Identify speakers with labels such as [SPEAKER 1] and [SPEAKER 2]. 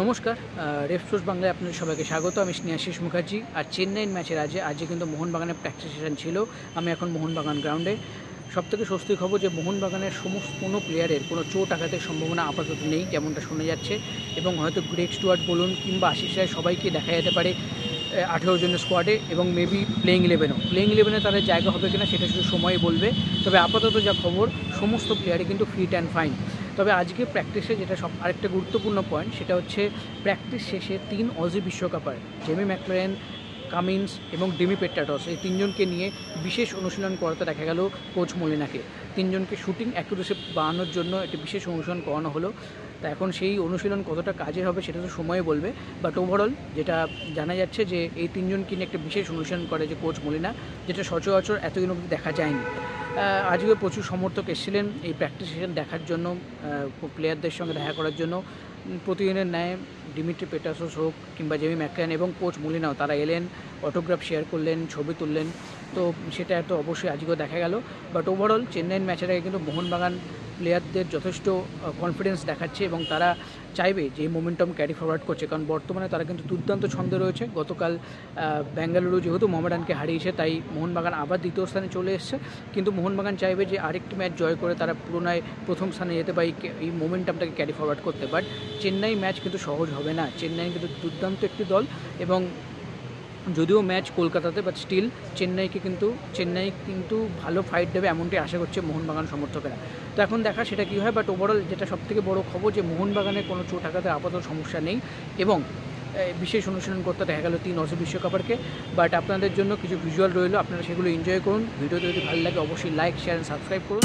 [SPEAKER 1] নমস্কার, রেফ স্পোর্টস বাংলায় আপনাদের সবাইকে স্বাগত। আমি স্নেহাশিস মুখার্জি। আর চেন্নাইয়ের ম্যাচের আজকে কিন্তু মোহনবাগানের প্র্যাকটিস সেশন ছিল। আমি এখন মোহনবাগান গ্রাউন্ডে। সবথেকে স্বস্তির খবর যে মোহনবাগানের সমস্ত কোনো প্লেয়ারের কোনো চোট আঘাতের সম্ভাবনা আপাতত নেই, যেমনটা শোনা যাচ্ছে। এবং হয়তো গ্রেগ স্টুয়ার্ট বলুন কিংবা আশিস রায় সবাইকে দেখা যেতে পারে 18 জনের স্কোয়াডে, এবং মেবি প্লেইং ইলেভেনে তাদের জায়গা হবে কিনা সেটা শুধু সময়ই বলবে। তবে আপাতত যা খবর, সমস্ত প্লেয়ারই কিন্তু ফিট অ্যান্ড ফাইন। তবে আজকে প্র্যাকটিসে যেটা আরেকটা গুরুত্বপূর্ণ পয়েন্ট, সেটা হচ্ছে প্র্যাকটিস শেষে 3 অজি বিশ্বকাপার জেমি ম্যাকলারেন, কামিন্স এবং ডেমি পেট্রাটস এই তিনজনকে নিয়ে বিশেষ অনুশীলন করাতে দেখা গেল কোচ মলিনাকে। তিনজনকে শুটিং অ্যাকুরেসি বাড়ানোর জন্য একটি বিশেষ অনুশীলন করানো হলো। তা এখন সেই অনুশীলন কতটা কাজের হবে সেটা তো সময় বলবে। বাট ওভারঅল যেটা জানা যাচ্ছে যে এই তিনজনকে নিয়ে একটা বিশেষ অনুশীলন করে যে কোচ মলিনা, যেটা সচরাচর এতদিন অবধি দেখা যায়নি। আজকে প্রচুর সমর্থক এসেছিলেন এই প্র্যাকটিস সেশন দেখার জন্য, প্লেয়ারদের সঙ্গে দেখা করার জন্য। প্রতিদিনের ন্যায় ডিমিট্রি পেট্রাটস হোক কিংবা জেমি ম্যাকলারেন এবং কোচ মলিনাও তারা এলেন, অটোগ্রাফ শেয়ার করলেন, ছবি তুললেন। তো সেটা তো অবশ্যই আজকেও দেখা গেল। বাট ওভারঅল চেন্নাইয়ের ম্যাচের আগে কিন্তু মোহনবাগান প্লেয়ারদের যথেষ্ট কনফিডেন্স দেখাচ্ছে এবং তারা চাইবে যে এই মোমেন্টাম ক্যারি ফরওয়ার্ড করছে, কারণ বর্তমানে তারা কিন্তু দুর্দান্ত ছন্দে রয়েছে। গতকাল বেঙ্গালুরু যেহেতু মোহামেডানকে হারিয়েছে, তাই মোহনবাগান আবার দ্বিতীয় স্থানে চলে এসছে। কিন্তু মোহনবাগান চাইবে যে আরেকটি ম্যাচ জয় করে তারা পুনরায় প্রথম স্থানে যেতে পারে, এই মোমেন্টামটাকে ক্যারি ফরওয়ার্ড করতে। বাট চেন্নাই ম্যাচ কিন্তু সহজ হবে না। চেন্নাই কিন্তু দুর্দান্ত একটি দল, এবং যদিও ম্যাচ কলকাতাতে, বাট স্টিল চেন্নাই কিন্তু ভালো ফাইট দেবে এমনটি আশা করছে মোহনবাগান সমর্থকেরা। তো এখন দেখা সেটা কী হয়। বাট ওভারঅল যেটা সবথেকে বড় খবর যে মোহনবাগানের কোনো চোট আঘাতের আপাতত সমস্যা নেই, এবং বিশেষ অনুশীলন করতে দেখা গেল 3 অজি বিশ্বকাপারকে। বাট আপনাদের জন্য কিছু ভিজুয়াল রইলো, আপনারা সেগুলো এনজয় করুন। ভিডিওতে যদি ভালো লাগে অবশ্যই লাইক, শেয়ার অ্যান্ড সাবস্ক্রাইব করুন।